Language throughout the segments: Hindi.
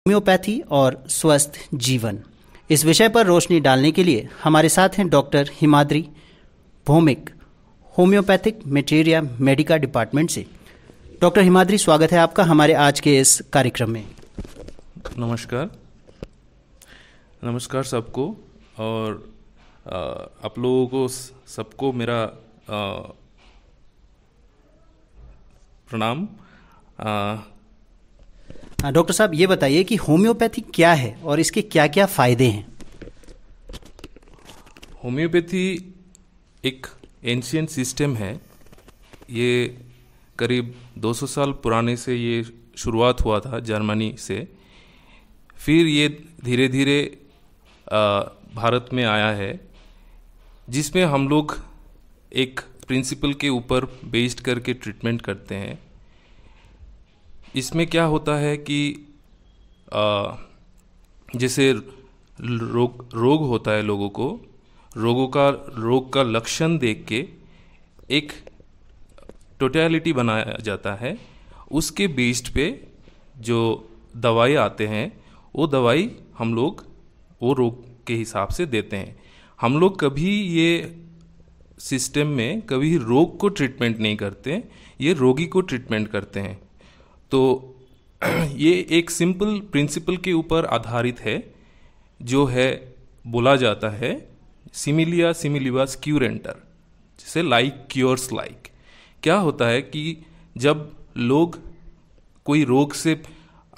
होम्योपैथी और स्वस्थ जीवन, इस विषय पर रोशनी डालने के लिए हमारे साथ हैं doctor Himadri Bhaumik, homeopathic materia medica department से। डॉक्टर हिमाद्री, स्वागत है आपका हमारे आज के इस कार्यक्रम में। नमस्कार सबको, और आप लोगों को सबको मेरा प्रणाम। डॉक्टर साहब, ये बताइए कि होम्योपैथी क्या है और इसके क्या क्या फायदे हैं। होम्योपैथी एक एंशिएंट सिस्टम है। ये करीब 200 साल पुराने से ये शुरुआत हुआ था जर्मनी से। फिर ये धीरे धीरे भारत में आया है, जिसमें हम लोग एक प्रिंसिपल के ऊपर बेस्ड करके ट्रीटमेंट करते हैं। इसमें क्या होता है कि जैसे रोग होता है, लोगों को रोग का लक्षण देख के एक टोटलिटी बनाया जाता है। उसके बेस्ड पे जो दवाई आते हैं, वो दवाई हम लोग वो रोग के हिसाब से देते हैं। हम लोग कभी ये सिस्टम में कभी रोग को ट्रीटमेंट नहीं करते, ये रोगी को ट्रीटमेंट करते हैं। तो ये एक सिंपल प्रिंसिपल के ऊपर आधारित है, जो है बोला जाता है सिमिलिया सिमिलिबस क्यूरेंटर, जैसे लाइक क्योर्स लाइक। क्या होता है कि जब लोग कोई रोग से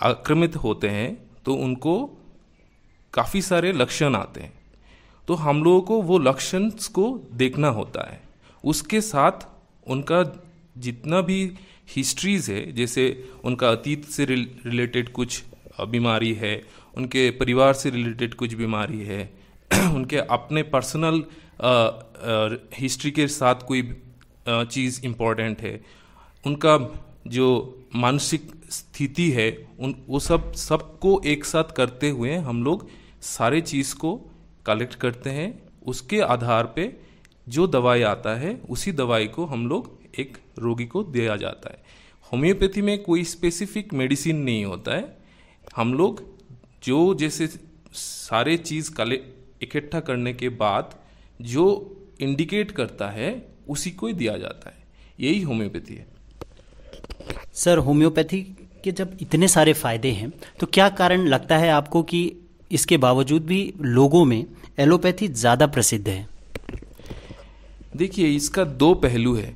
आक्रामित होते हैं तो उनको काफ़ी सारे लक्षण आते हैं, तो हम लोगों को वो लक्षण को देखना होता है। उसके साथ उनका जितना भी हिस्ट्रीज है, जैसे उनका अतीत से रिलेटेड कुछ बीमारी है, उनके परिवार से रिलेटेड कुछ बीमारी है, उनके अपने पर्सनल हिस्ट्री के साथ कोई चीज़ इम्पोर्टेंट है, उनका जो मानसिक स्थिति है, वो सबको एक साथ करते हुए हम लोग सारे चीज़ को कलेक्ट करते हैं। उसके आधार पे जो दवाई आता है, उसी दवाई को हम लोग एक रोगी को दिया जाता है। होम्योपैथी में कोई स्पेसिफिक मेडिसिन नहीं होता है। हम लोग जो जैसे सारे चीज़ इकट्ठा करने के बाद जो इंडिकेट करता है, उसी को ही दिया जाता है। यही होम्योपैथी है। सर, होम्योपैथी के जब इतने सारे फायदे हैं, तो क्या कारण लगता है आपको कि इसके बावजूद भी लोगों में एलोपैथी ज़्यादा प्रसिद्ध है? देखिए, इसका दो पहलू है।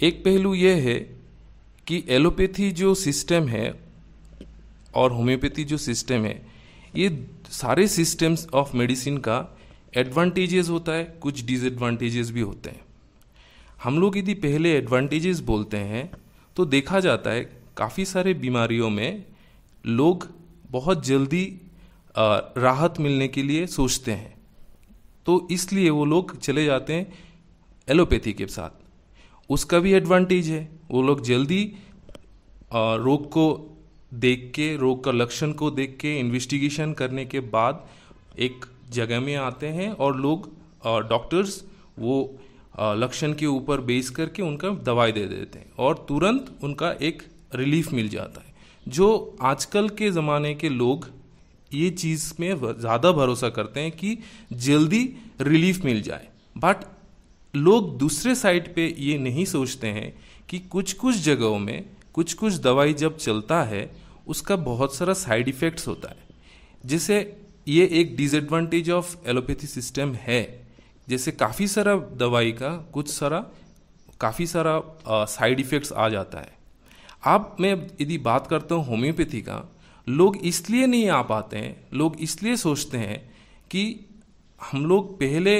एक पहलू यह है कि एलोपैथी जो सिस्टम है और होम्योपैथी जो सिस्टम है, ये सारे सिस्टम्स ऑफ मेडिसिन का एडवांटेजेस होता है, कुछ डिसएडवांटेजेस भी होते हैं। हम लोग यदि पहले एडवांटेजेस बोलते हैं तो देखा जाता है काफ़ी सारे बीमारियों में लोग बहुत जल्दी राहत मिलने के लिए सोचते हैं, तो इसलिए वो लोग चले जाते हैं एलोपैथी के साथ। उसका भी एडवांटेज है, वो लोग जल्दी रोग को देख के, रोग का लक्षण को देख के इन्वेस्टिगेशन करने के बाद एक जगह में आते हैं और लोग डॉक्टर्स वो लक्षण के ऊपर बेस करके उनका दवाई दे देते हैं और तुरंत उनका एक रिलीफ मिल जाता है। जो आजकल के ज़माने के लोग ये चीज़ में ज़्यादा भरोसा करते हैं कि जल्दी रिलीफ मिल जाए, बट लोग दूसरे साइड पे ये नहीं सोचते हैं कि कुछ कुछ जगहों में कुछ कुछ दवाई जब चलता है, उसका बहुत सारा साइड इफ़ेक्ट्स होता है। जैसे ये एक डिसएडवांटेज ऑफ एलोपैथी सिस्टम है। जैसे काफ़ी सारा दवाई का काफ़ी सारा साइड इफ़ेक्ट्स आ जाता है। अब मैं यदि बात करता हूँ होम्योपैथी का, लोग इसलिए नहीं आ पाते हैं, लोग इसलिए सोचते हैं कि हम लोग पहले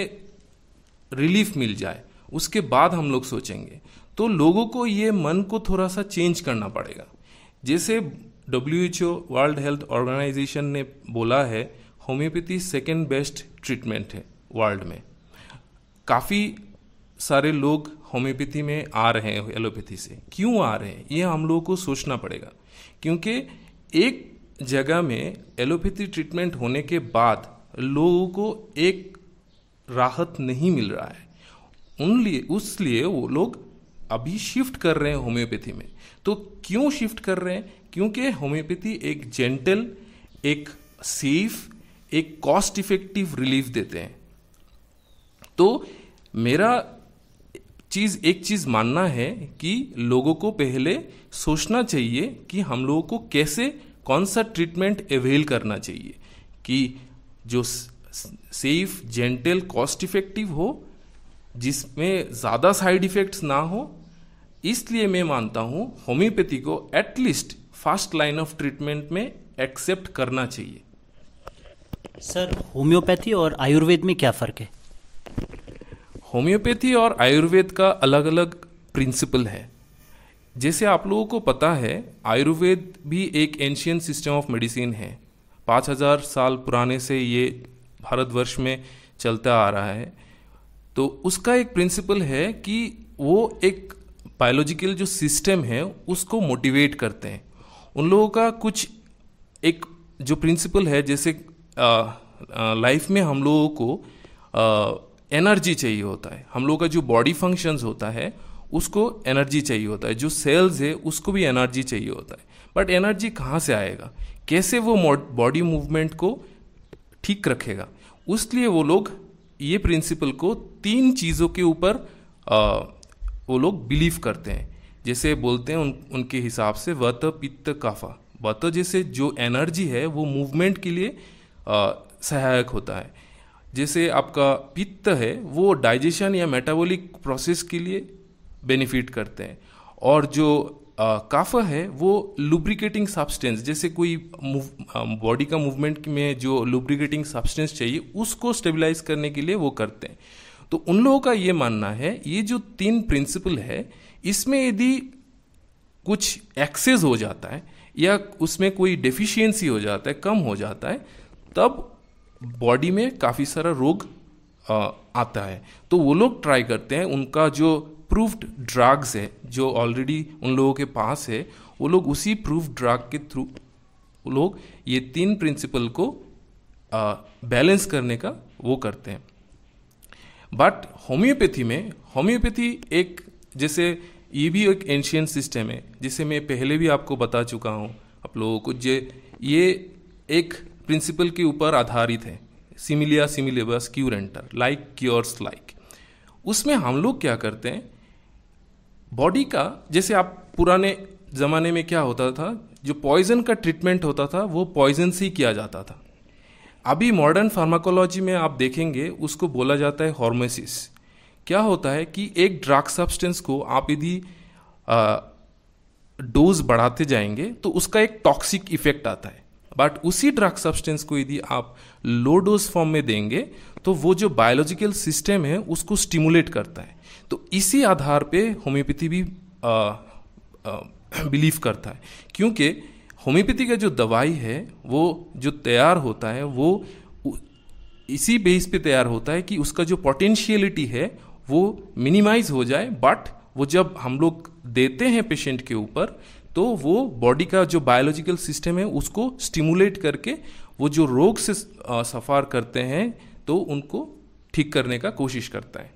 रिलीफ मिल जाए, उसके बाद हम लोग सोचेंगे। तो लोगों को ये मन को थोड़ा सा चेंज करना पड़ेगा। जैसे WHO वर्ल्ड हेल्थ ऑर्गेनाइजेशन ने बोला है, होम्योपैथी सेकेंड बेस्ट ट्रीटमेंट है वर्ल्ड में। काफ़ी सारे लोग होम्योपैथी में आ रहे हैं एलोपैथी से। क्यों आ रहे हैं, ये हम लोगों को सोचना पड़ेगा। क्योंकि एक जगह में एलोपैथी ट्रीटमेंट होने के बाद लोगों को एक राहत नहीं मिल रहा है, उसलिए वो लोग अभी शिफ्ट कर रहे हैं होम्योपैथी में। तो क्यों शिफ्ट कर रहे हैं? क्योंकि होम्योपैथी एक जेंटल एक सेफ, एक कॉस्ट इफेक्टिव रिलीफ देते हैं। तो मेरा एक चीज मानना है कि लोगों को पहले सोचना चाहिए कि हम लोगों को कैसे, कौन सा ट्रीटमेंट अवेल करना चाहिए कि जो सेफ, जेंटल, कॉस्ट इफेक्टिव हो, जिसमें ज़्यादा साइड इफेक्ट्स ना हो। इसलिए मैं मानता हूँ होम्योपैथी को at least first line of treatment में एक्सेप्ट करना चाहिए। सर, होम्योपैथी और आयुर्वेद में क्या फ़र्क है? होम्योपैथी और आयुर्वेद का अलग अलग प्रिंसिपल है। जैसे आप लोगों को पता है, आयुर्वेद भी एक एंशियंट सिस्टम ऑफ मेडिसिन है। 5000 साल पुराने से ये भारतवर्ष में चलता आ रहा है। तो उसका एक प्रिंसिपल है कि वो एक बायोलॉजिकल जो सिस्टम है उसको मोटिवेट करते हैं। उन लोगों का कुछ एक जो प्रिंसिपल है, जैसे लाइफ में हम लोगों को एनर्जी चाहिए होता है, हम लोगों का जो बॉडी फंक्शंस होता है उसको एनर्जी चाहिए होता है, जो सेल्स है उसको भी एनर्जी चाहिए होता है। बट एनर्जी कहाँ से आएगा, कैसे वो बॉडी मूवमेंट को ठीक रखेगा? उसलिए वो लोग ये प्रिंसिपल को 3 चीज़ों के ऊपर वो लोग बिलीव करते हैं। जैसे बोलते हैं उनके हिसाब से वत, पित्त, काफा। वत जैसे जो एनर्जी है वो मूवमेंट के लिए सहायक होता है। जैसे आपका पित्त है वो डाइजेशन या मेटाबॉलिक प्रोसेस के लिए बेनिफिट करते हैं। और जो काफा है वो लुब्रिकेटिंग सब्सटेंस, जैसे कोई बॉडी का मूवमेंट में जो लुब्रिकेटिंग सब्सटेंस चाहिए उसको स्टेबलाइज करने के लिए वो करते हैं। तो उन लोगों का ये मानना है ये जो 3 प्रिंसिपल है, इसमें यदि कुछ एक्सेस हो जाता है या उसमें कोई डेफिशिएंसी हो जाता है, कम हो जाता है, तब बॉडी में काफ़ी सारा रोग आता है। तो वो लोग ट्राई करते हैं, उनका जो प्रूफ्ड ड्रग्स है जो ऑलरेडी उन लोगों के पास है, वो लोग उसी प्रूफ्ड ड्रग के थ्रू वो लोग ये 3 प्रिंसिपल को बैलेंस करने का वो करते हैं। बट होम्योपैथी एक, जैसे ये भी एक एंशियंट सिस्टम है, जिसे मैं पहले भी आपको बता चुका हूँ आप लोगों को, ये एक प्रिंसिपल के ऊपर आधारित है, सिमिलिया सिमिलेबस क्यूरेंटर, लाइक क्योर्स लाइक। उसमें हम लोग क्या करते हैं, बॉडी का, जैसे आप पुराने ज़माने में क्या होता था, जो पॉइजन का ट्रीटमेंट होता था वो पॉइजन से ही किया जाता था। अभी मॉडर्न फार्माकोलॉजी में आप देखेंगे उसको बोला जाता है हॉर्मेसिस। क्या होता है कि एक ड्रग सब्सटेंस को आप यदि डोज बढ़ाते जाएंगे तो उसका एक टॉक्सिक इफेक्ट आता है। बट उसी ड्रग सब्सटेंस को यदि आप लो डोज फॉर्म में देंगे तो वो जो बायोलॉजिकल सिस्टम है उसको स्टिमुलेट करता है। तो इसी आधार पे होम्योपैथी भी बिलीव करता है, क्योंकि होम्योपैथी का जो दवाई है वो जो तैयार होता है वो इसी बेस पे तैयार होता है कि उसका जो पोटेंशियलिटी है वो मिनिमाइज हो जाए। बट वो जब हम लोग देते हैं पेशेंट के ऊपर तो वो बॉडी का जो बायोलॉजिकल सिस्टम है उसको स्टिमुलेट करके वो जो रोग से सफ़र करते हैं तो उनको ठीक करने का कोशिश करता है।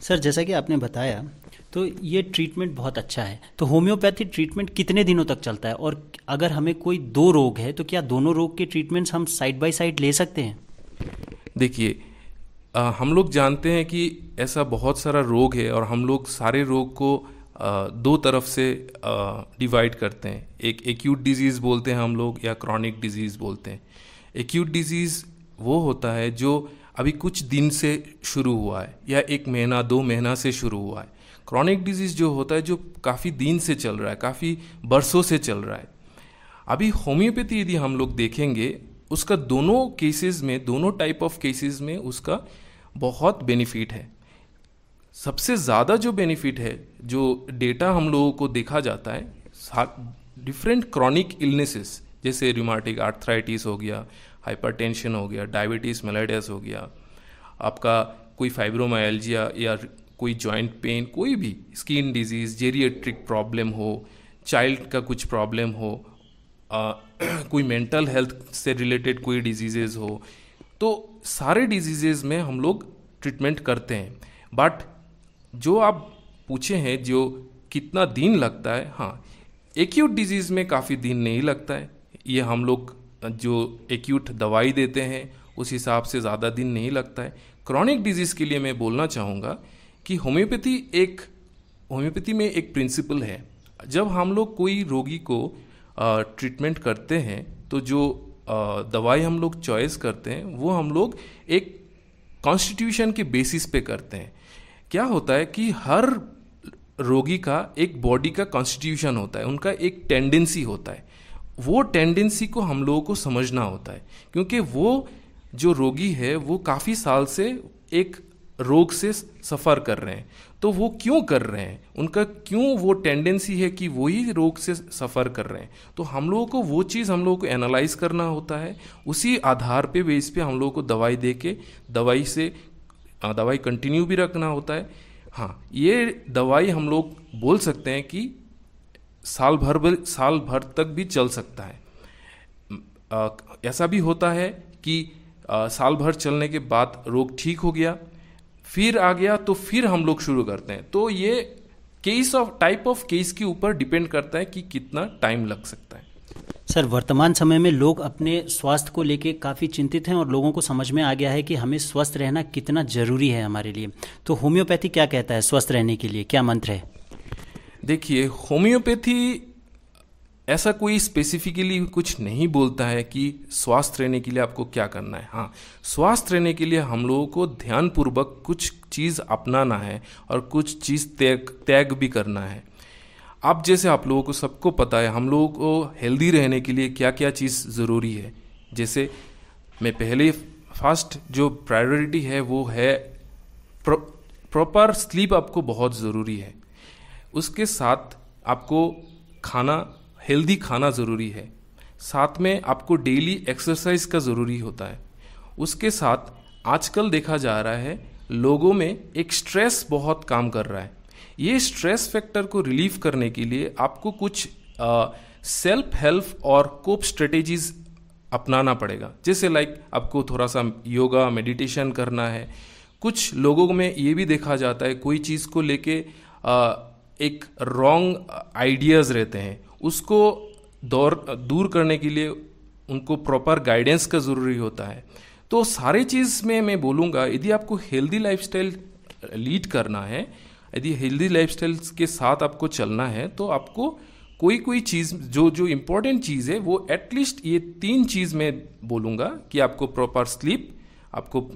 सर, जैसा कि आपने बताया तो ये ट्रीटमेंट बहुत अच्छा है। तो होम्योपैथी ट्रीटमेंट कितने दिनों तक चलता है, और अगर हमें कोई 2 रोग है तो क्या दोनों रोग के ट्रीटमेंट्स हम साइड बाय साइड ले सकते हैं? देखिए, हम लोग जानते हैं कि ऐसा बहुत सारा रोग है और हम लोग सारे रोग को 2 तरफ से डिवाइड करते हैं। एक एक्यूट डिजीज़ बोलते हैं हम लोग, या क्रॉनिक डिजीज़ बोलते हैं। एक्यूट डिजीज़ वो होता है जो अभी कुछ दिन से शुरू हुआ है या 1 महीना 2 महीना से शुरू हुआ है। क्रॉनिक डिजीज़ जो होता है जो काफ़ी दिन से चल रहा है, काफ़ी बरसों से चल रहा है। अभी होम्योपैथी यदि हम लोग देखेंगे उसका दोनों केसेस में, दोनों टाइप ऑफ केसेस में उसका बहुत बेनिफिट है। सबसे ज़्यादा जो बेनिफिट है, जो डेटा हम लोगों को देखा जाता है, डिफरेंट क्रॉनिक इलनेसेस जैसे रूमेटिक आर्थराइटिस हो गया, हाइपरटेंशन हो गया, डायबिटीज़ मेलाइटस हो गया, आपका कोई फाइब्रोमाइल्जिया या कोई जॉइंट पेन, कोई भी स्किन डिजीज़, जेरिएट्रिक प्रॉब्लम हो, चाइल्ड का कुछ प्रॉब्लम हो, कोई मेंटल हेल्थ से रिलेटेड कोई डिजीज़ेज़ हो, तो सारे डिजीज़ेज़ में हम लोग ट्रीटमेंट करते हैं। बट जो आप पूछे हैं जो कितना दिन लगता है, हाँ, एक्यूट डिजीज़ में काफ़ी दिन नहीं लगता है। ये हम लोग जो एक्यूट दवाई देते हैं उस हिसाब से ज़्यादा दिन नहीं लगता है। क्रॉनिक डिजीज़ के लिए मैं बोलना चाहूँगा कि होम्योपैथी में एक प्रिंसिपल है। जब हम लोग कोई रोगी को ट्रीटमेंट करते हैं तो जो दवाई हम लोग चॉइस करते हैं वो हम लोग एक कॉन्स्टिट्यूशन के बेसिस पे करते हैं। क्या होता है कि हर रोगी का एक बॉडी का कॉन्स्टिट्यूशन होता है, उनका एक टेंडेंसी होता है। वो टेंडेंसी को हम लोगों को समझना होता है, क्योंकि वो जो रोगी है वो काफ़ी साल से एक रोग से सफ़र कर रहे हैं। तो वो क्यों कर रहे हैं, उनका क्यों वो टेंडेंसी है कि वही रोग से सफ़र कर रहे हैं। तो हम लोगों को वो चीज़ हम लोगों को एनालाइज करना होता है। उसी आधार पे बेस पे हम लोगों को दवाई दे के दवाई कंटिन्यू भी रखना होता है। हाँ, ये दवाई हम लोग बोल सकते हैं कि साल भर तक भी चल सकता है। ऐसा भी होता है कि साल भर चलने के बाद रोग ठीक हो गया, फिर आ गया तो फिर हम लोग शुरू करते हैं। तो ये टाइप ऑफ केस के ऊपर डिपेंड करता है कि कितना टाइम लग सकता है। सर, वर्तमान समय में लोग अपने स्वास्थ्य को लेके काफ़ी चिंतित हैं और लोगों को समझ में आ गया है कि हमें स्वस्थ रहना कितना ज़रूरी है हमारे लिए। तो होम्योपैथी क्या कहता है स्वस्थ रहने के लिए, क्या मंत्र है? देखिए, होम्योपैथी ऐसा कोई स्पेसिफिकली कुछ नहीं बोलता है कि स्वस्थ रहने के लिए आपको क्या करना है। हाँ, स्वस्थ रहने के लिए हम लोगों को ध्यानपूर्वक कुछ चीज़ अपनाना है और कुछ चीज़ त्याग भी करना है। अब जैसे आप लोगों को सबको पता है हम लोगों को हेल्दी रहने के लिए क्या क्या चीज़ ज़रूरी है। जैसे मैं पहले फर्स्ट जो प्रायोरिटी है वो है प्रॉपर स्लीप, आपको बहुत ज़रूरी है। उसके साथ आपको हेल्दी खाना ज़रूरी है। साथ में आपको डेली एक्सरसाइज का ज़रूरी होता है। उसके साथ आजकल देखा जा रहा है लोगों में एक स्ट्रेस बहुत काम कर रहा है। ये स्ट्रेस फैक्टर को रिलीव करने के लिए आपको कुछ सेल्फ हेल्प और कोप स्ट्रेटेजीज अपनाना पड़ेगा। जैसे आपको थोड़ा सा योगा मेडिटेशन करना है। कुछ लोगों में ये भी देखा जाता है कोई चीज़ को लेके एक रॉन्ग आइडियाज़ रहते हैं, उसको दूर करने के लिए उनको प्रॉपर गाइडेंस का ज़रूरी होता है। तो सारे चीज़ में मैं बोलूँगा यदि आपको हेल्दी लाइफस्टाइल लीड करना है, यदि हेल्दी लाइफस्टाइल के साथ आपको चलना है तो आपको कोई चीज़ जो इम्पोर्टेंट चीज़ है वो एटलीस्ट ये 3 चीज़ मैं बोलूँगा कि आपको प्रॉपर स्लीप, आपको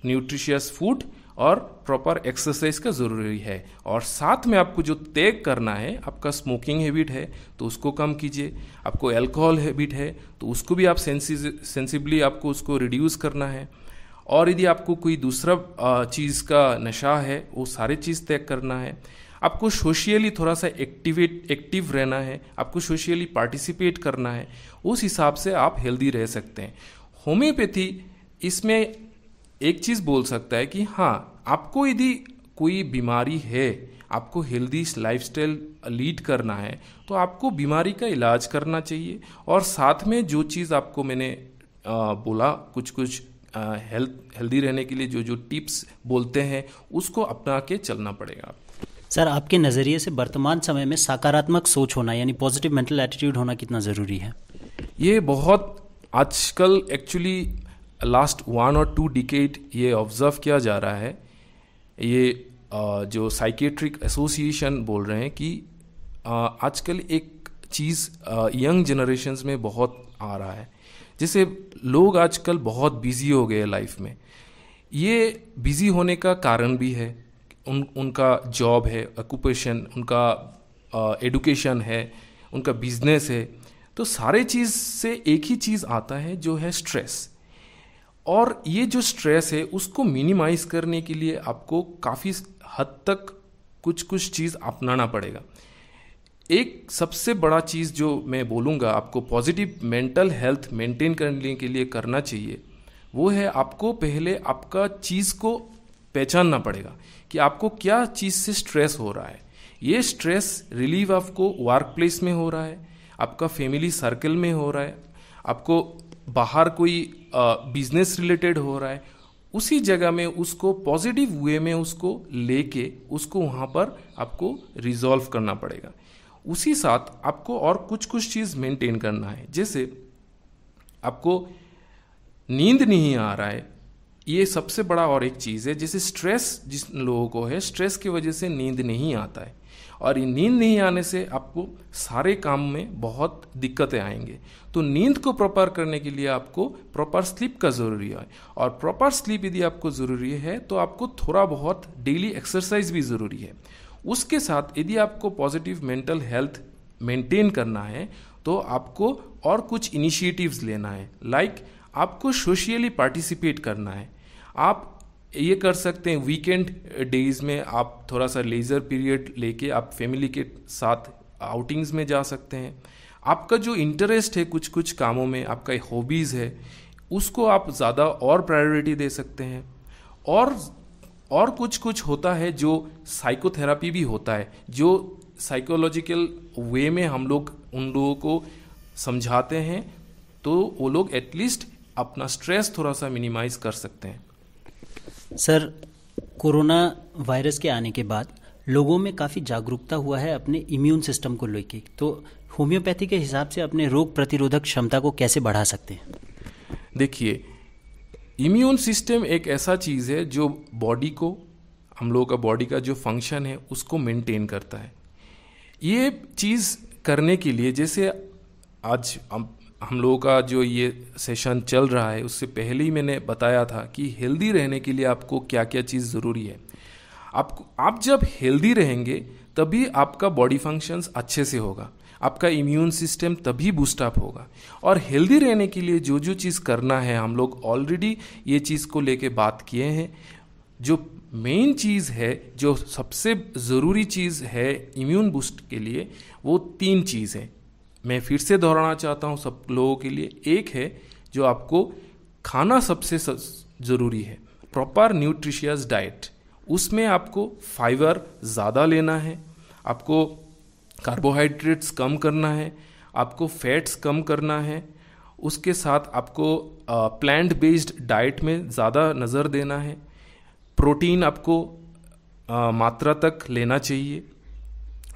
न्यूट्रिशियस फूड और प्रॉपर एक्सरसाइज का ज़रूरी है। और साथ में आपको जो त्याग करना है, आपका स्मोकिंग हैबिट है तो उसको कम कीजिए, आपको अल्कोहल हैबिट है तो उसको भी आप सेंसिबली आपको उसको रिड्यूस करना है। और यदि आपको कोई दूसरा चीज़ का नशा है वो सारे चीज़ त्याग करना है। आपको सोशियली थोड़ा सा एक्टिव रहना है, आपको सोशियली पार्टिसिपेट करना है। उस हिसाब से आप हेल्दी रह सकते हैं। होम्योपैथी इसमें एक चीज़ बोल सकता है कि हाँ, आपको यदि कोई बीमारी है, आपको हेल्दी लाइफस्टाइल लीड करना है तो आपको बीमारी का इलाज करना चाहिए। और साथ में जो चीज़ आपको मैंने बोला कुछ हेल्दी रहने के लिए जो टिप्स बोलते हैं उसको अपना के चलना पड़ेगा। सर, आपके नज़रिए से वर्तमान समय में सकारात्मक सोच होना यानी पॉजिटिव मेंटल एटीट्यूड होना कितना ज़रूरी है? ये बहुत आजकल एक्चुअली लास्ट 1 और 2 डिकेड ये ऑब्जर्व किया जा रहा है। ये जो साइकेट्रिक एसोसिएशन बोल रहे हैं कि आजकल एक चीज़ यंग जनरेशन्स में बहुत आ रहा है। जैसे लोग आजकल बहुत बिजी हो गए लाइफ में। ये बिजी होने का कारण भी है उनका जॉब है, ऑक्यूपेशन, उनका एडुकेशन है, उनका बिजनेस है। तो सारे चीज़ से एक ही चीज़ आता है जो है स्ट्रेस। और ये जो स्ट्रेस है उसको मिनिमाइज करने के लिए आपको काफ़ी हद तक कुछ चीज़ अपनाना पड़ेगा। एक सबसे बड़ा चीज़ जो मैं बोलूँगा आपको पॉजिटिव मेंटल हेल्थ मेंटेन करने के लिए करना चाहिए वो है आपको पहले आपका चीज़ को पहचानना पड़ेगा कि आपको क्या चीज़ से स्ट्रेस हो रहा है। ये स्ट्रेस रिलीव आपको वर्क प्लेस में हो रहा है, आपका फैमिली सर्कल में हो रहा है, आपको बाहर कोई बिजनेस रिलेटेड हो रहा है, उसी जगह में उसको पॉजिटिव वे में उसको लेके उसको वहाँ पर आपको रिजॉल्व करना पड़ेगा। उसी साथ आपको और कुछ चीज़ मेंटेन करना है। जैसे आपको नींद नहीं आ रहा है, ये सबसे बड़ा और एक चीज़ है। जैसे स्ट्रेस जिस लोगों को है, स्ट्रेस की वजह से नींद नहीं आता है, और ये नींद नहीं आने से आपको सारे काम में बहुत दिक्कतें आएंगे। तो नींद को प्रॉपर करने के लिए आपको प्रॉपर स्लीप का ज़रूरी है, और प्रॉपर स्लीप यदि आपको ज़रूरी है तो आपको थोड़ा बहुत डेली एक्सरसाइज भी ज़रूरी है। उसके साथ यदि आपको पॉजिटिव मेंटल हेल्थ मेंटेन करना है तो आपको और कुछ इनिशिएटिव्स लेना है। लाइक आपको सोशली पार्टिसिपेट करना है। आप ये कर सकते हैं, वीकेंड डेज में आप थोड़ा सा लेजर पीरियड लेके आप फैमिली के साथ आउटिंग्स में जा सकते हैं। आपका जो इंटरेस्ट है कुछ कुछ कामों में, आपका हॉबीज़ है, उसको आप ज़्यादा और प्रायोरिटी दे सकते हैं। और कुछ कुछ होता है जो साइकोथेरापी भी होता है, जो साइकोलॉजिकल वे में हम लोग उन लोगों को समझाते हैं, तो वो लोग एटलीस्ट अपना स्ट्रेस थोड़ा सा मिनिमाइज कर सकते हैं। सर, कोरोना वायरस के आने के बाद लोगों में काफ़ी जागरूकता हुआ है अपने इम्यून सिस्टम को लेके, तो होम्योपैथी के हिसाब से अपने रोग प्रतिरोधक क्षमता को कैसे बढ़ा सकते हैं? देखिए, इम्यून सिस्टम एक ऐसा चीज़ है जो बॉडी को, हम लोगों का बॉडी का जो फंक्शन है उसको मेंटेन करता है। ये चीज़ करने के लिए, जैसे आज हम लोगों का जो ये सेशन चल रहा है, उससे पहले ही मैंने बताया था कि हेल्दी रहने के लिए आपको क्या क्या चीज़ ज़रूरी है। आप जब हेल्दी रहेंगे तभी आपका बॉडी फंक्शंस अच्छे से होगा, आपका इम्यून सिस्टम तभी बूस्ट अप होगा। और हेल्दी रहने के लिए जो जो चीज़ करना है, हम लोग ऑलरेडी ये चीज़ को लेके बात किए हैं। जो मेन चीज़ है, जो सबसे ज़रूरी चीज़ है इम्यून बूस्ट के लिए, वो 3 चीज़ है। मैं फिर से दोहराना चाहता हूँ सब लोगों के लिए। एक है जो आपको खाना सबसे ज़रूरी है, प्रॉपर न्यूट्रिशियस डाइट। उसमें आपको फाइबर ज़्यादा लेना है, आपको कार्बोहाइड्रेट्स कम करना है, आपको फैट्स कम करना है। उसके साथ आपको प्लांट बेस्ड डाइट में ज़्यादा नज़र देना है। प्रोटीन आपको मात्रा तक लेना चाहिए।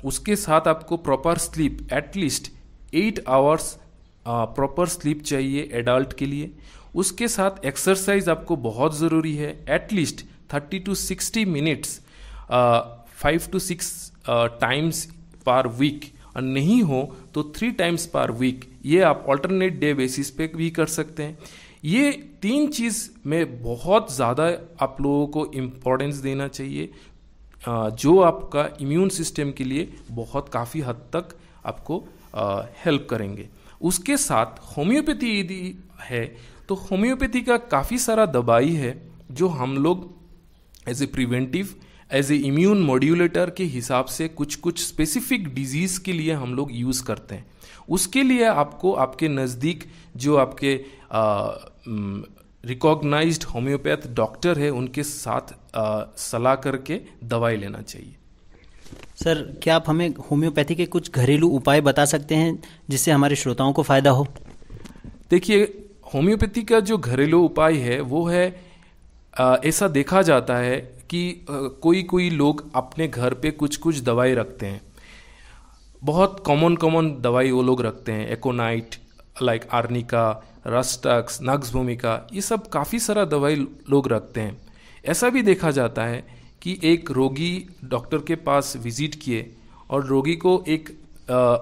उसके साथ आपको proper sleep, at least 8 hours proper sleep चाहिए एडल्ट के लिए। उसके साथ एक्सरसाइज आपको बहुत ज़रूरी है, at least 30 to 60 minutes 5 to 6 times per week, और नहीं हो तो 3 टाइम्स पर वीक। ये आप ऑल्टरनेट डे बेसिस पे भी कर सकते हैं। ये 3 चीज़ में बहुत ज़्यादा आप लोगों को इम्पोर्टेंस देना चाहिए, जो आपका इम्यून सिस्टम के लिए बहुत काफ़ी हद तक आपको हेल्प करेंगे। उसके साथ होम्योपैथी यदि है तो होम्योपैथी का काफ़ी सारा दवाई है जो हम लोग as a preventive, as a immune modulator के हिसाब से कुछ कुछ स्पेसिफिक डिजीज़ के लिए हम लोग यूज़ करते हैं। उसके लिए आपको आपके नज़दीक जो आपके रिकॉग्नाइज्ड होम्योपैथ डॉक्टर है उनके साथ सलाह करके दवाई लेना चाहिए। सर, क्या आप हमें होम्योपैथी के कुछ घरेलू उपाय बता सकते हैं जिससे हमारे श्रोताओं को फ़ायदा हो? देखिए, होम्योपैथी का जो घरेलू उपाय है वो है, ऐसा देखा जाता है कि कोई कोई लोग अपने घर पे कुछ कुछ दवाई रखते हैं। बहुत कॉमन दवाई वो लोग रखते हैं, एकोनाइट, लाइक आर्निका, रस्टक्स, नक्स भूमिका, ये सब काफ़ी सारा दवाई लोग रखते हैं। ऐसा भी देखा जाता है कि एक रोगी डॉक्टर के पास विजिट किए और रोगी को एक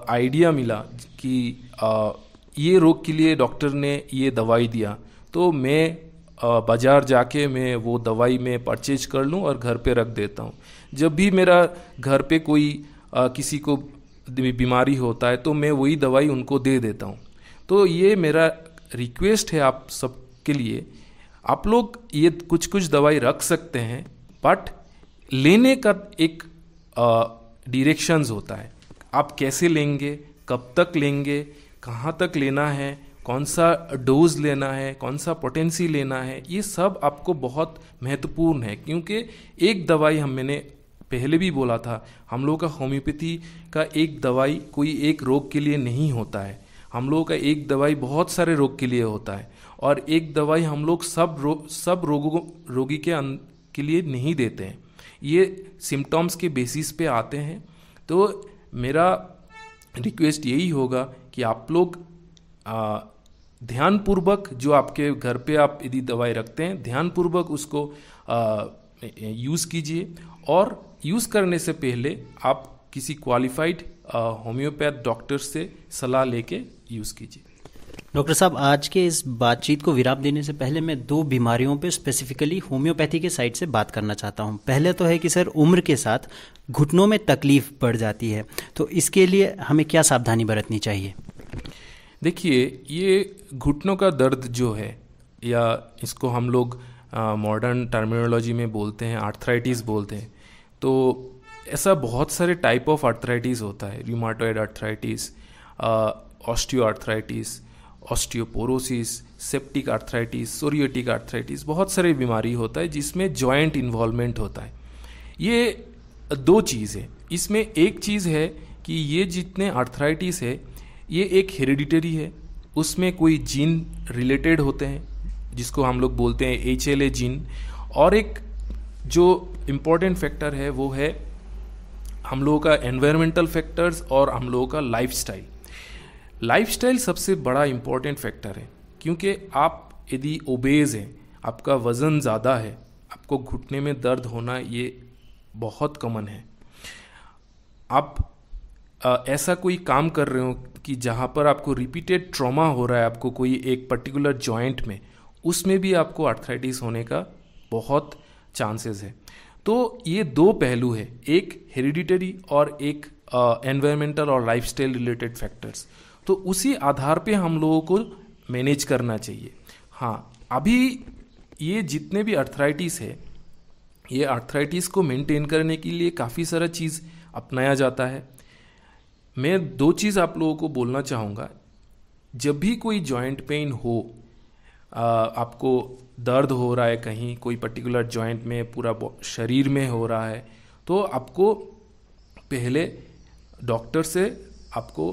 आइडिया मिला कि ये रोग के लिए डॉक्टर ने ये दवाई दिया, तो मैं बाज़ार जाके मैं वो दवाई में परचेज कर लूँ और घर पे रख देता हूँ। जब भी मेरा घर पे कोई किसी को बीमारी होता है तो मैं वही दवाई उनको दे देता हूँ। तो ये मेरा रिक्वेस्ट है आप सबके लिए, आप लोग ये कुछ कुछ दवाई रख सकते हैं, बट लेने का एक डायरेक्शंस होता है। आप कैसे लेंगे, कब तक लेंगे, कहाँ तक लेना है, कौन सा डोज लेना है, कौन सा पोटेंसी लेना है, ये सब आपको बहुत महत्वपूर्ण है। क्योंकि एक दवाई मैंने पहले भी बोला था, हम लोगों का होम्योपैथी का एक दवाई कोई एक रोग के लिए नहीं होता है। हम लोगों का एक दवाई बहुत सारे रोग के लिए होता है, और एक दवाई हम लोग सब रोगी के लिए नहीं देते हैं। ये सिम्टम्स के बेसिस पे आते हैं। तो मेरा रिक्वेस्ट यही होगा कि आप लोग ध्यानपूर्वक, जो आपके घर पे आप यदि दवाई रखते हैं, ध्यानपूर्वक उसको यूज़ कीजिए, और यूज़ करने से पहले आप किसी क्वालिफाइड होम्योपैथ डॉक्टर से सलाह लेके यूज़ कीजिए। डॉक्टर साहब, आज के इस बातचीत को विराम देने से पहले मैं 2 बीमारियों पे स्पेसिफिकली होम्योपैथी के साइड से बात करना चाहता हूँ। पहले तो है कि सर, उम्र के साथ घुटनों में तकलीफ बढ़ जाती है, तो इसके लिए हमें क्या सावधानी बरतनी चाहिए? देखिए, ये घुटनों का दर्द जो है, या इसको हम लोग मॉडर्न टर्मिनोलॉजी में बोलते हैं, आर्थराइटिस बोलते हैं। तो ऐसा बहुत सारे टाइप ऑफ आर्थराइटिस होता है, rheumatoid arthritis, osteo arthritis, osteoporosis, septic arthritis, psoriatic arthritis, बहुत सारे बीमारी होता है जिसमें जॉइंट इन्वॉल्वमेंट होता है। ये 2 चीज़ है। इसमें एक चीज़ है कि ये जितने आर्थराइटिस है ये एक हेरिडिटरी है, उसमें कोई जीन रिलेटेड होते हैं जिसको हम लोग बोलते हैं HLA जीन, और एक जो इम्पोर्टेंट फैक्टर है वो है हम लोगों का एनवायरमेंटल फैक्टर्स और हम लोगों का लाइफस्टाइल। लाइफस्टाइल सबसे बड़ा इम्पोर्टेंट फैक्टर है, क्योंकि आप यदि ओबेज हैं, आपका वज़न ज़्यादा है, आपको घुटने में दर्द होना ये बहुत कॉमन है। आप ऐसा कोई काम कर रहे हो कि जहाँ पर आपको रिपीटेड ट्रॉमा हो रहा है, आपको कोई एक पर्टिकुलर जॉइंट में, उसमें भी आपको आर्थराइटिस होने का बहुत चांसेस है। तो ये 2 पहलू है, एक हेरिडिटरी और एक एनवायरमेंटल और लाइफस्टाइल रिलेटेड फैक्टर्स। तो उसी आधार पे हम लोगों को मैनेज करना चाहिए। हाँ, अभी ये जितने भी आर्थराइटिस है, ये आर्थराइटिस को मेंटेन करने के लिए काफ़ी सारा चीज़ अपनाया जाता है। मैं 2 चीज़ आप लोगों को बोलना चाहूँगा। जब भी कोई जॉइंट पेन हो, आपको दर्द हो रहा है कहीं, कोई पर्टिकुलर जॉइंट में, पूरा शरीर में हो रहा है, तो आपको पहले डॉक्टर से आपको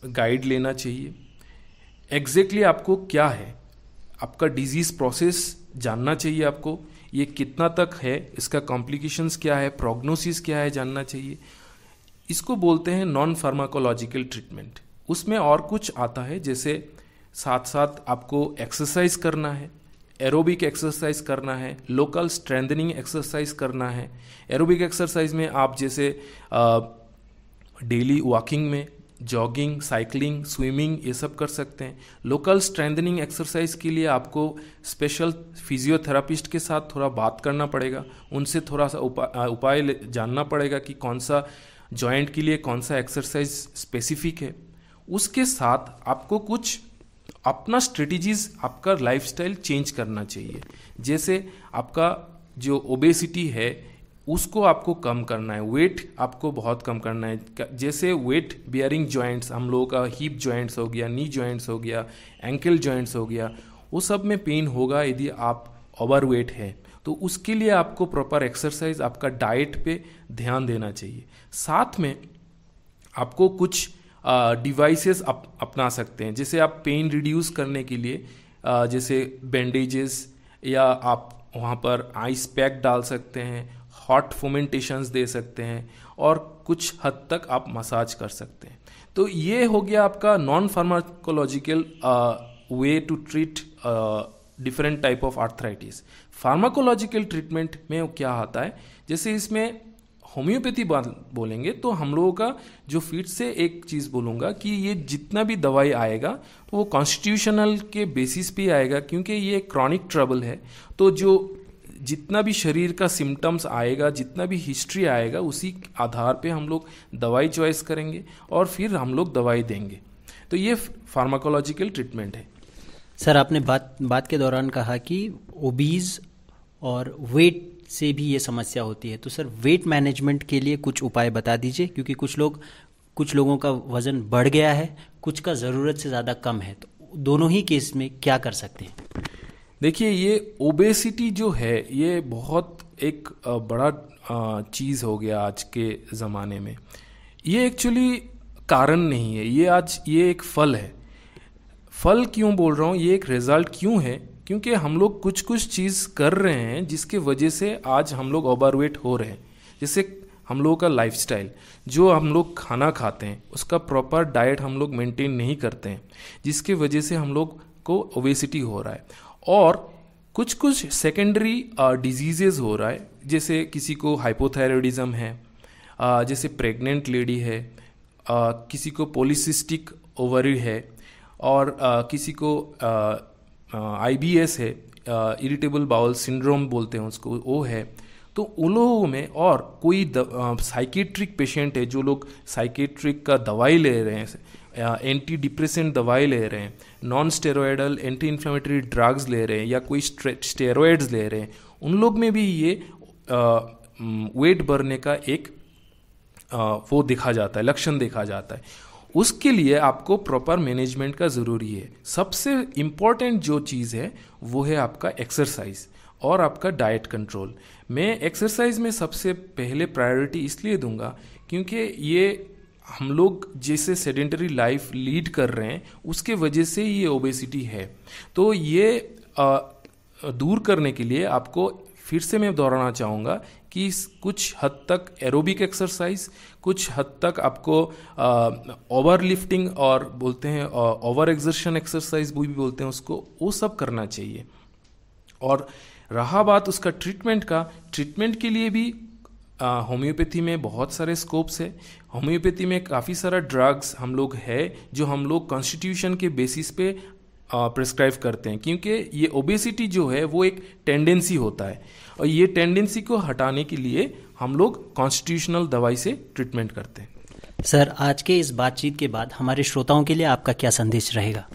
गाइड लेना चाहिए। एग्जैक्टली आपको क्या है, आपका डिजीज़ प्रोसेस जानना चाहिए आपको, ये कितना तक है, इसका कॉम्प्लिकेशंस क्या है, प्रोग्नोसिस क्या है, जानना चाहिए। इसको बोलते हैं नॉन फार्माकोलॉजिकल ट्रीटमेंट। उसमें और कुछ आता है, जैसे साथ साथ आपको एक्सरसाइज करना है, एरोबिक एक्सरसाइज करना है, लोकल स्ट्रेंथनिंग एक्सरसाइज करना है। एरोबिक एक्सरसाइज में आप जैसे डेली वॉकिंग में, जॉगिंग, साइकिलिंग, स्विमिंग, ये सब कर सकते हैं। लोकल स्ट्रेंथनिंग एक्सरसाइज के लिए आपको स्पेशल फिजियोथेरापिस्ट के साथ थोड़ा बात करना पड़ेगा, उनसे थोड़ा सा उपाय जानना पड़ेगा कि कौन सा जॉइंट के लिए कौन सा एक्सरसाइज स्पेसिफिक है। उसके साथ आपको कुछ अपना स्ट्रेटजीज, आपका लाइफस्टाइल चेंज करना चाहिए। जैसे आपका जो ओबेसिटी है उसको आपको कम करना है, वेट आपको बहुत कम करना है। जैसे वेट बियरिंग जॉइंट्स, हम लोगों का हिप जॉइंट्स हो गया, नी जॉइंट्स हो गया, एंकल जॉइंट्स हो गया, वो सब में पेन होगा यदि आप ओवरवेट है। तो उसके लिए आपको प्रॉपर एक्सरसाइज, आपका डाइट पे ध्यान देना चाहिए। साथ में आपको कुछ डिवाइसेस अपना सकते हैं, जैसे आप पेन रिड्यूस करने के लिए जैसे बैंडेजेस, या आप वहाँ पर आइस पैक डाल सकते हैं, हॉट फोमेंटेशंस दे सकते हैं, और कुछ हद तक आप मसाज कर सकते हैं। तो ये हो गया आपका non pharmacological way to treat different type of arthritis. Pharmacological treatment में क्या आता है, जैसे इसमें होम्योपैथी बोलेंगे तो हम लोगों का जो फिर से एक चीज़ बोलूँगा कि ये जितना भी दवाई आएगा तो वो कॉन्स्टिट्यूशनल के बेसिस पे आएगा, क्योंकि ये क्रॉनिक ट्रबल है। तो जो जितना भी शरीर का सिम्टम्स आएगा, जितना भी हिस्ट्री आएगा, उसी आधार पे हम लोग दवाई चॉइस करेंगे और फिर हम लोग दवाई देंगे। तो ये फार्माकोलॉजिकल ट्रीटमेंट है। सर, आपने बात के दौरान कहा कि ओबीज और वेट से भी ये समस्या होती है, तो सर वेट मैनेजमेंट के लिए कुछ उपाय बता दीजिए, क्योंकि कुछ लोगों का वज़न बढ़ गया है, कुछ का ज़रूरत से ज़्यादा कम है, तो दोनों ही केस में क्या कर सकते हैं? देखिए, ये ओबेसिटी जो है ये बहुत एक बड़ा चीज़ हो गया आज के ज़माने में। ये एक्चुअली कारण नहीं है, ये एक फल है। फल क्यों बोल रहा हूँ, ये एक रिजल्ट क्यों है, क्योंकि हम लोग कुछ चीज़ कर रहे हैं जिसके वजह से आज हम लोग ओवरवेट हो रहे हैं। जैसे हम लोगों का लाइफस्टाइल, जो हम लोग खाना खाते हैं उसका प्रॉपर डाइट हम लोग मेंटेन नहीं करते हैं, जिसके वजह से हम लोग को ओबेसिटी हो रहा है। और कुछ कुछ सेकेंडरी डिजीजेज हो रहा है, जैसे किसी को हाइपोथायरॉयडिज्म है, जैसे प्रेग्नेंट लेडी है, किसी को पॉलीसिस्टिक ओवरी है, और किसी को IBS है, इरिटेबल बाउल सिंड्रोम बोलते हैं उसको, वो है। तो उन लोगों में, और कोई साइकेट्रिक पेशेंट है, जो लोग साइकेट्रिक का दवाई ले रहे हैं, एंटी डिप्रेसेंट दवाई ले रहे हैं, non steroidal anti inflammatory drugs ले रहे हैं, या कोई स्टेरॉयड्स ले रहे हैं, उन लोग में भी ये वेट बढ़ने का एक वो देखा जाता है, लक्षण देखा जाता है। उसके लिए आपको प्रॉपर मैनेजमेंट का ज़रूरी है। सबसे इम्पॉर्टेंट जो चीज़ है वो है आपका एक्सरसाइज और आपका डाइट कंट्रोल। मैं एक्सरसाइज में सबसे पहले प्रायोरिटी इसलिए दूंगा क्योंकि ये हम लोग जैसे सेडेंटरी लाइफ लीड कर रहे हैं उसके वजह से ये ओबेसिटी है। तो ये दूर करने के लिए आपको फिर से मैं दोहराना चाहूँगा कि कुछ हद तक एरोबिक एक्सरसाइज, कुछ हद तक आपको ओवर लिफ्टिंग और बोलते हैं ओवर एक्सर्शन एक्सरसाइज भी बोलते हैं उसको, वो सब करना चाहिए। और रहा बात उसका ट्रीटमेंट का, ट्रीटमेंट के लिए भी होम्योपैथी में बहुत सारे स्कोप्स है। होम्योपैथी में काफ़ी सारा ड्रग्स हम लोग है जो हम लोग कॉन्स्टिट्यूशन के बेसिस पे प्रिस्क्राइब करते हैं, क्योंकि ये ओबेसिटी जो है वो एक टेंडेंसी होता है और ये टेंडेंसी को हटाने के लिए हम लोग कॉन्स्टिट्यूशनल दवाई से ट्रीटमेंट करते हैं। सर, आज के इस बातचीत के बाद हमारे श्रोताओं के लिए आपका क्या संदेश रहेगा?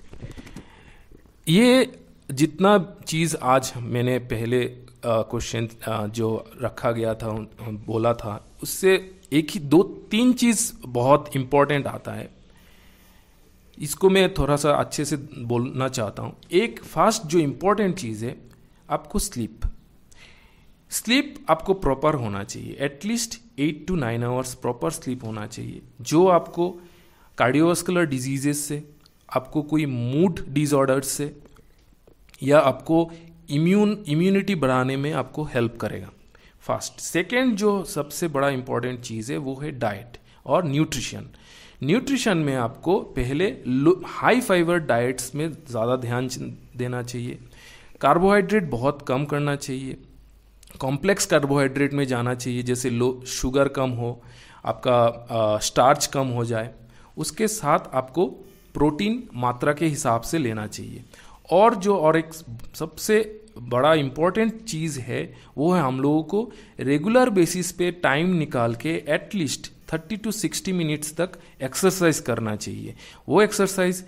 ये जितना चीज़ आज मैंने पहले क्वेश्चन जो रखा गया था बोला था, उससे एक ही 2-3 चीज़ बहुत इम्पोर्टेंट आता है। इसको मैं थोड़ा सा अच्छे से बोलना चाहता हूँ। एक फर्स्ट जो इम्पोर्टेंट चीज़ है, आपको स्लीप आपको प्रॉपर होना चाहिए। At least 8 to 9 hours proper sleep होना चाहिए, जो आपको कार्डियोवास्कुलर डिजीजेस से, आपको कोई मूड डिसऑर्डर्स से, या आपको इम्यूनिटी बढ़ाने में आपको हेल्प करेगा। फर्स्ट। सेकेंड जो सबसे बड़ा इम्पॉर्टेंट चीज़ है वो है डाइट और न्यूट्रिशन। न्यूट्रिशन में आपको पहले हाई फाइबर डाइट्स में ज़्यादा ध्यान देना चाहिए, कार्बोहाइड्रेट बहुत कम करना चाहिए, कॉम्प्लेक्स कार्बोहाइड्रेट में जाना चाहिए, जैसे लो शुगर कम हो, आपका स्टार्च कम हो जाए, उसके साथ आपको प्रोटीन मात्रा के हिसाब से लेना चाहिए। और एक सबसे बड़ा इम्पॉर्टेंट चीज़ है वो है हम लोगों को रेगुलर बेसिस पे टाइम निकाल के एटलीस्ट 30 to 60 मिनट्स तक एक्सरसाइज करना चाहिए। वो एक्सरसाइज